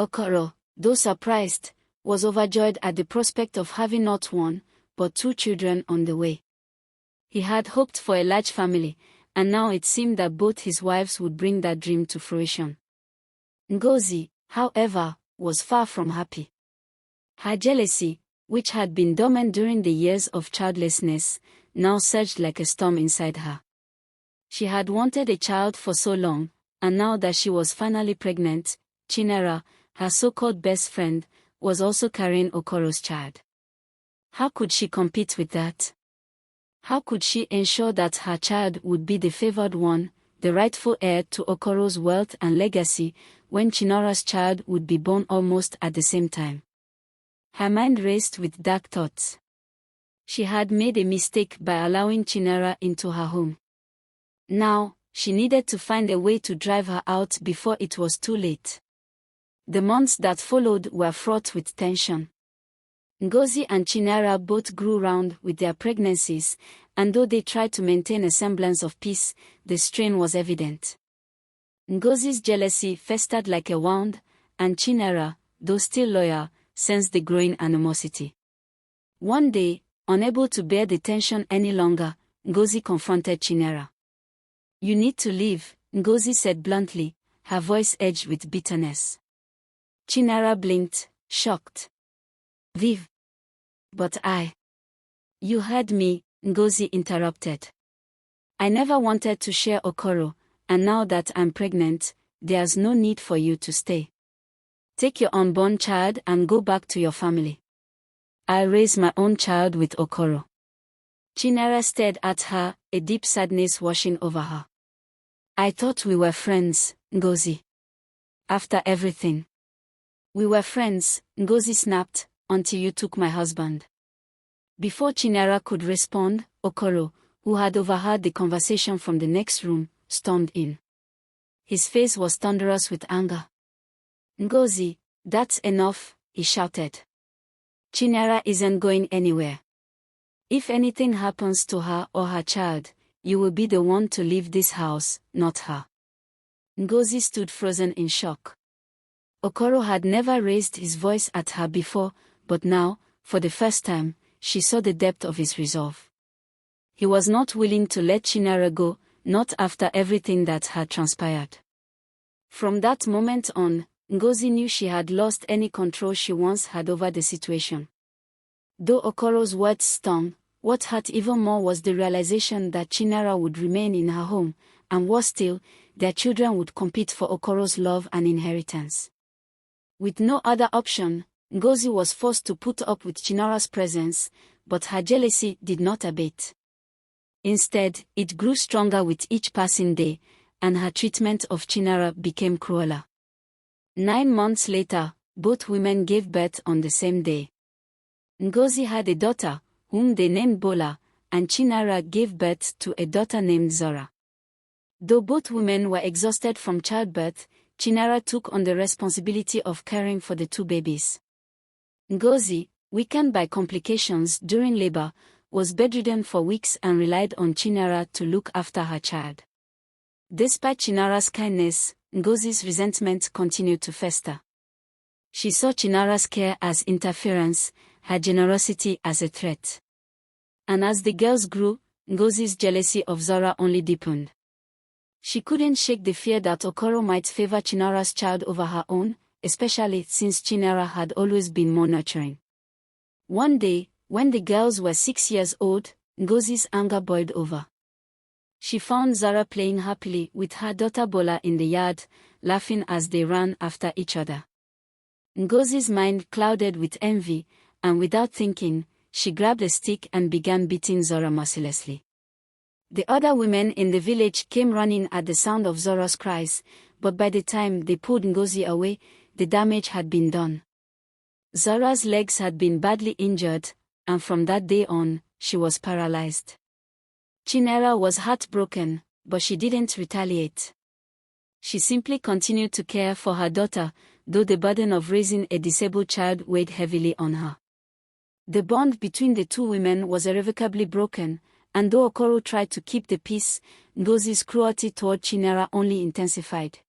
Okoro, though surprised, was overjoyed at the prospect of having not one, but 2 children on the way. He had hoped for a large family, and now it seemed that both his wives would bring that dream to fruition. Ngozi, however, was far from happy. Her jealousy, which had been dormant during the years of childlessness, now surged like a storm inside her. She had wanted a child for so long, and now that she was finally pregnant, Chinara, her so-called best friend, was also carrying Okoro's child. How could she compete with that? How could she ensure that her child would be the favored one, the rightful heir to Okoro's wealth and legacy, when Chinara's child would be born almost at the same time? Her mind raced with dark thoughts. She had made a mistake by allowing Chinara into her home. Now, she needed to find a way to drive her out before it was too late. The months that followed were fraught with tension. Ngozi and Chinara both grew round with their pregnancies, and though they tried to maintain a semblance of peace, the strain was evident. Ngozi's jealousy festered like a wound, and Chinara, though still loyal, sensed the growing animosity. One day, unable to bear the tension any longer, Ngozi confronted Chinara. "You need to leave," Ngozi said bluntly, her voice edged with bitterness. Chinara blinked, shocked. "Viv. But You heard me," Ngozi interrupted. "I never wanted to share Okoro, and now that I'm pregnant, there's no need for you to stay. Take your unborn child and go back to your family. I'll raise my own child with Okoro." Chinara stared at her, a deep sadness washing over her. "I thought we were friends, Ngozi. After everything." "We were friends," Ngozi snapped, "until you took my husband." Before Chinara could respond, Okoro, who had overheard the conversation from the next room, stormed in. His face was thunderous with anger. "Ngozi, that's enough," he shouted. "Chinara isn't going anywhere. If anything happens to her or her child, you will be the one to leave this house, not her." Ngozi stood frozen in shock. Okoro had never raised his voice at her before, but now, for the first time, she saw the depth of his resolve. He was not willing to let Chinara go, not after everything that had transpired. From that moment on, Ngozi knew she had lost any control she once had over the situation. Though Okoro's words stung, what hurt even more was the realization that Chinara would remain in her home, and worse still, their children would compete for Okoro's love and inheritance. With no other option, Ngozi was forced to put up with Chinara's presence, but her jealousy did not abate. Instead, it grew stronger with each passing day, and her treatment of Chinara became crueler. 9 months later, both women gave birth on the same day. Ngozi had a daughter, whom they named Bola, and Chinara gave birth to a daughter named Zora. Though both women were exhausted from childbirth, Chinara took on the responsibility of caring for the 2 babies. Ngozi, weakened by complications during labor, was bedridden for weeks and relied on Chinara to look after her child. Despite Chinara's kindness, Ngozi's resentment continued to fester. She saw Chinara's care as interference, her generosity as a threat. And as the girls grew, Ngozi's jealousy of Zora only deepened. She couldn't shake the fear that Okoro might favor Chinara's child over her own, especially since Chinara had always been more nurturing. One day, when the girls were 6 years old, Ngozi's anger boiled over. She found Zara playing happily with her daughter Bola in the yard, laughing as they ran after each other. Ngozi's mind clouded with envy, and without thinking, she grabbed a stick and began beating Zora mercilessly. The other women in the village came running at the sound of Zora's cries, but by the time they pulled Ngozi away, the damage had been done. Zora's legs had been badly injured, and from that day on, she was paralyzed. Chinara was heartbroken, but she didn't retaliate. She simply continued to care for her daughter, though the burden of raising a disabled child weighed heavily on her. The bond between the 2 women was irrevocably broken, and though Okoro tried to keep the peace, Ngozi's cruelty toward Chinara only intensified.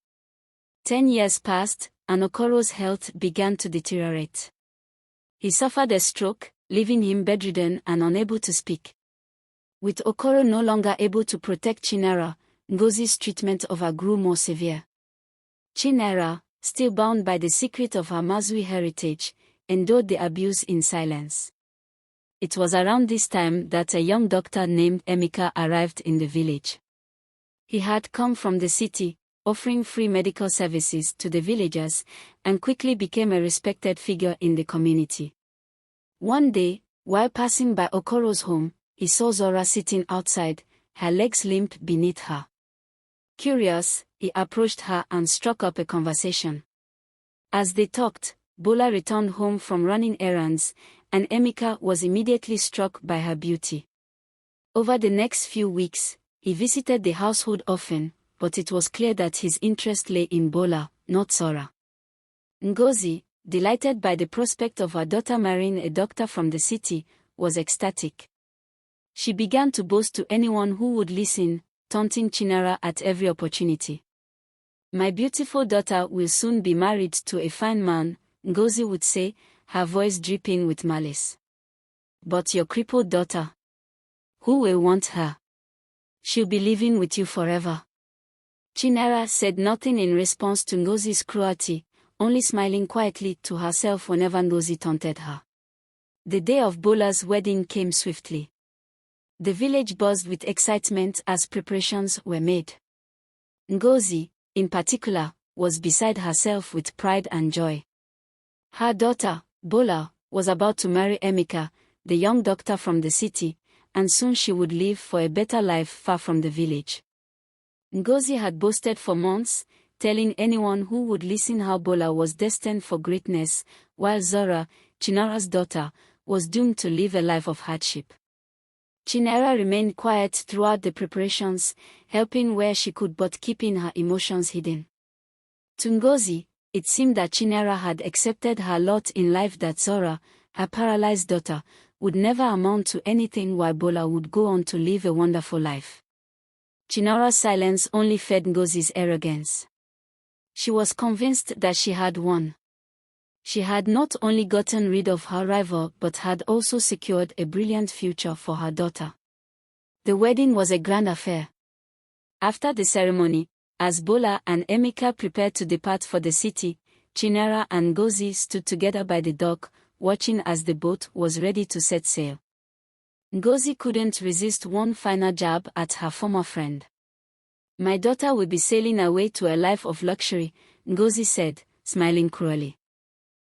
10 years passed, and Okoro's health began to deteriorate. He suffered a stroke, leaving him bedridden and unable to speak. With Okoro no longer able to protect Chinara, Ngozi's treatment of her grew more severe. Chinara, still bound by the secret of her Mazui heritage, endured the abuse in silence. It was around this time that a young doctor named Emeka arrived in the village. He had come from the city, offering free medical services to the villagers, and quickly became a respected figure in the community. One day, while passing by Okoro's home, he saw Zora sitting outside, her legs limp beneath her. Curious, he approached her and struck up a conversation. As they talked, Bola returned home from running errands, and Emeka was immediately struck by her beauty. Over the next few weeks, he visited the household often, but it was clear that his interest lay in Bola, not Zora. Ngozi, delighted by the prospect of her daughter marrying a doctor from the city, was ecstatic. She began to boast to anyone who would listen, taunting Chinara at every opportunity. "My beautiful daughter will soon be married to a fine man," Ngozi would say, her voice dripping with malice. "But your crippled daughter? Who will want her? She'll be living with you forever." Chinara said nothing in response to Ngozi's cruelty, only smiling quietly to herself whenever Ngozi taunted her. The day of Bola's wedding came swiftly. The village buzzed with excitement as preparations were made. Ngozi, in particular, was beside herself with pride and joy. Her daughter, Bola, was about to marry Emeka, the young doctor from the city, and soon she would live for a better life far from the village. Ngozi had boasted for months, telling anyone who would listen how Bola was destined for greatness, while Zora, Chinara's daughter, was doomed to live a life of hardship. Chinara remained quiet throughout the preparations, helping where she could but keeping her emotions hidden. To Ngozi, it seemed that Chinara had accepted her lot in life, that Zora, her paralyzed daughter, would never amount to anything, while Bola would go on to live a wonderful life. Chinara's silence only fed Ngozi's arrogance. She was convinced that she had won. She had not only gotten rid of her rival but had also secured a brilliant future for her daughter. The wedding was a grand affair. After the ceremony, as Bola and Emeka prepared to depart for the city, Chinara and Ngozi stood together by the dock, watching as the boat was ready to set sail. Ngozi couldn't resist one final jab at her former friend. "My daughter will be sailing away to a life of luxury," Ngozi said, smiling cruelly.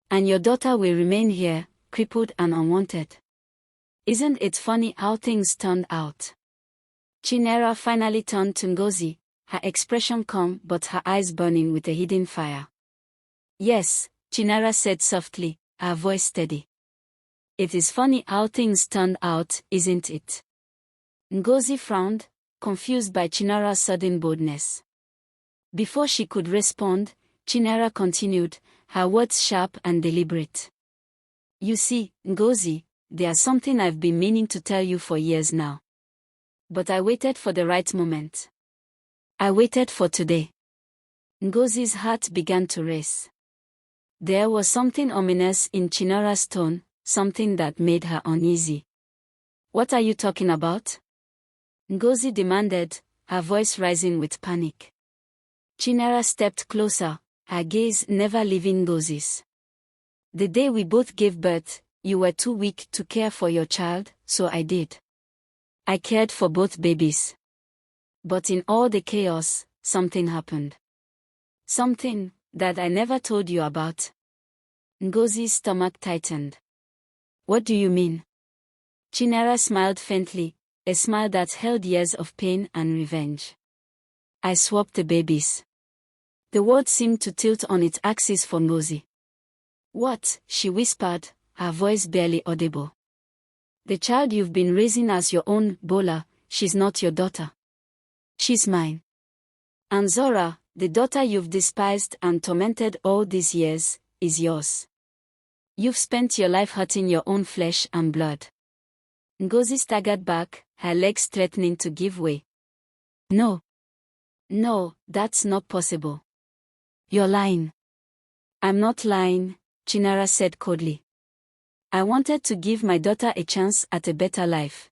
"And your daughter will remain here, crippled and unwanted. Isn't it funny how things turned out?" Chinara finally turned to Ngozi, her expression calm but her eyes burning with a hidden fire. "Yes," Chinara said softly, her voice steady. "It is funny how things turned out, isn't it?" Ngozi frowned, confused by Chinara's sudden boldness. Before she could respond, Chinara continued, her words sharp and deliberate. "You see, Ngozi, there's something I've been meaning to tell you for years now. But I waited for the right moment. I waited for today." Ngozi's heart began to race. There was something ominous in Chinara's tone, something that made her uneasy. "What are you talking about?" Ngozi demanded, her voice rising with panic. Chinara stepped closer, her gaze never leaving Ngozi's. "The day we both gave birth, you were too weak to care for your child, so I did. I cared for both babies. But in all the chaos, something happened. Something that I never told you about." Ngozi's stomach tightened. "What do you mean?" Chinara smiled faintly, a smile that held years of pain and revenge. "I swapped the babies." The word seemed to tilt on its axis for Ngozi. "What?" she whispered, her voice barely audible. "The child you've been raising as your own, Bola, she's not your daughter. She's mine. And Zora, the daughter you've despised and tormented all these years, is yours. You've spent your life hurting your own flesh and blood." Ngozi staggered back, her legs threatening to give way. "No. No, that's not possible. You're lying." I'm not lying, Chinara said coldly. I wanted to give my daughter a chance at a better life.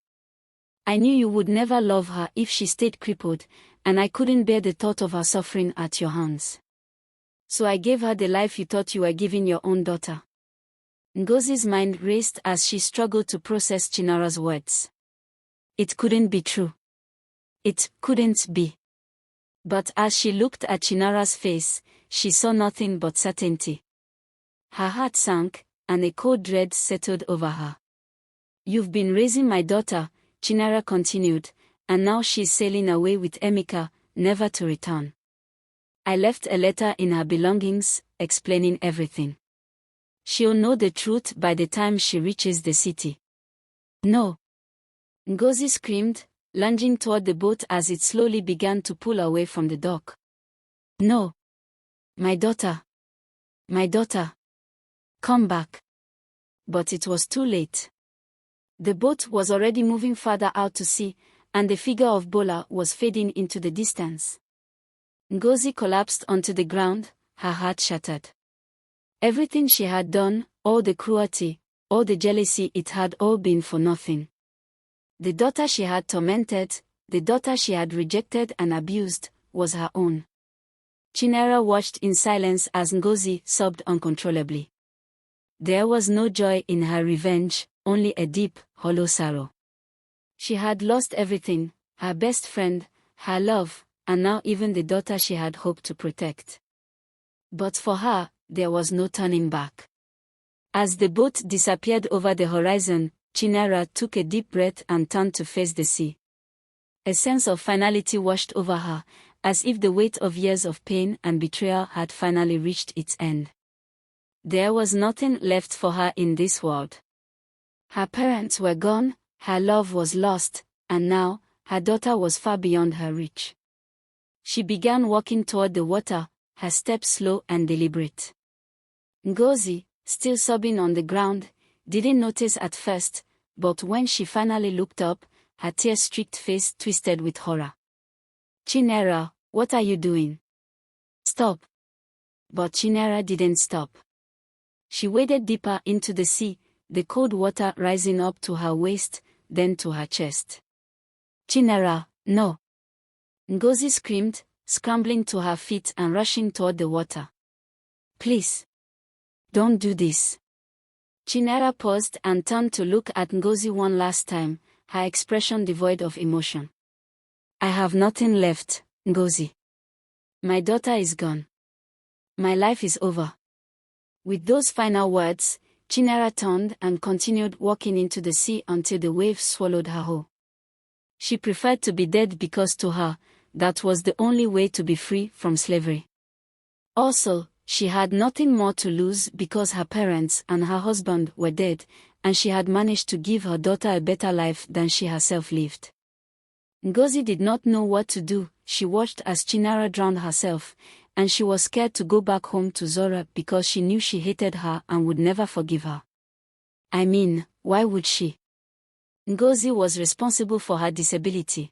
I knew you would never love her if she stayed crippled, and I couldn't bear the thought of her suffering at your hands. So I gave her the life you thought you were giving your own daughter. Ngozi's mind raced as she struggled to process Chinara's words. It couldn't be true. It couldn't be. But as she looked at Chinara's face, she saw nothing but certainty. Her heart sank, and a cold dread settled over her. You've been raising my daughter, Chinara continued, and now she's sailing away with Emeka, never to return. I left a letter in her belongings, explaining everything. She'll know the truth by the time she reaches the city. No! Ngozi screamed, lunging toward the boat as it slowly began to pull away from the dock. No! My daughter! My daughter! Come back! But it was too late. The boat was already moving farther out to sea, and the figure of Bola was fading into the distance. Ngozi collapsed onto the ground, her heart shattered. Everything she had done, all the cruelty, all the jealousy, it had all been for nothing. The daughter she had tormented, the daughter she had rejected and abused, was her own. Chinara watched in silence as Ngozi sobbed uncontrollably. There was no joy in her revenge, only a deep, hollow sorrow. She had lost everything, her best friend, her love, and now even the daughter she had hoped to protect. But for her, there was no turning back. As the boat disappeared over the horizon, Chinara took a deep breath and turned to face the sea. A sense of finality washed over her, as if the weight of years of pain and betrayal had finally reached its end. There was nothing left for her in this world. Her parents were gone, her love was lost, and now, her daughter was far beyond her reach. She began walking toward the water, her steps slow and deliberate. Ngozi, still sobbing on the ground, didn't notice at first, but when she finally looked up, her tear-streaked face twisted with horror. Chinara, what are you doing? Stop. But Chinara didn't stop. She waded deeper into the sea, the cold water rising up to her waist, then to her chest. Chinara, no! Ngozi screamed, scrambling to her feet and rushing toward the water. Please! Don't do this! Chinara paused and turned to look at Ngozi one last time, her expression devoid of emotion. I have nothing left, Ngozi. My daughter is gone. My life is over. With those final words, Chinara turned and continued walking into the sea until the waves swallowed her whole. She preferred to be dead because to her, that was the only way to be free from slavery. Also, she had nothing more to lose because her parents and her husband were dead, and she had managed to give her daughter a better life than she herself lived. Ngozi did not know what to do. She watched as Chinara drowned herself, and she was scared to go back home to Zora because she knew she hated her and would never forgive her. I mean, why would she? Ngozi was responsible for her disability.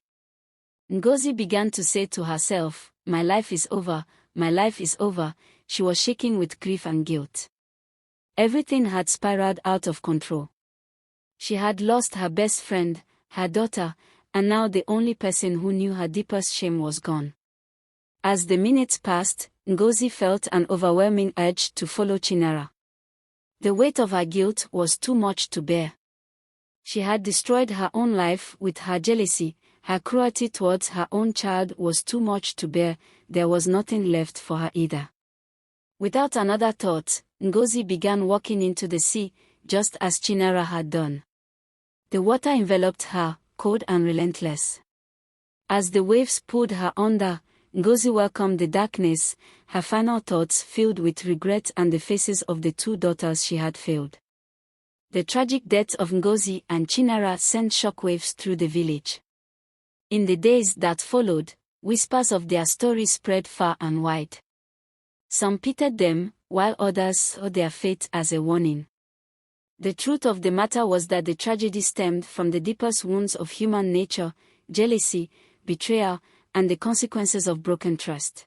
Ngozi began to say to herself, my life is over, my life is over. She was shaking with grief and guilt. Everything had spiraled out of control. She had lost her best friend, her daughter, and now the only person who knew her deepest shame was gone. As the minutes passed, Ngozi felt an overwhelming urge to follow Chinara. The weight of her guilt was too much to bear. She had destroyed her own life with her jealousy, her cruelty towards her own child was too much to bear, there was nothing left for her either. Without another thought, Ngozi began walking into the sea, just as Chinara had done. The water enveloped her, cold and relentless. As the waves pulled her under, Ngozi welcomed the darkness, her final thoughts filled with regret and the faces of the two daughters she had failed. The tragic deaths of Ngozi and Chinara sent shockwaves through the village. In the days that followed, whispers of their story spread far and wide. Some pitied them, while others saw their fate as a warning. The truth of the matter was that the tragedy stemmed from the deepest wounds of human nature, jealousy, betrayal, and the consequences of broken trust.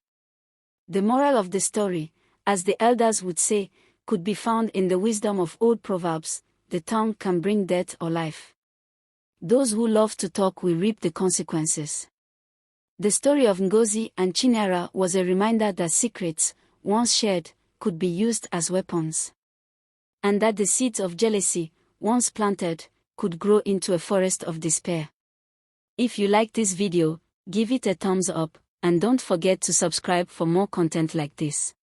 The moral of the story: As the elders would say, could be found in the wisdom of old proverbs, the tongue can bring death or life. Those who love to talk will reap the consequences. The story of Ngozi and Chinyere was a reminder that secrets, once shared, could be used as weapons. And that the seeds of jealousy, once planted, could grow into a forest of despair. If you like this video, give it a thumbs up, and don't forget to subscribe for more content like this.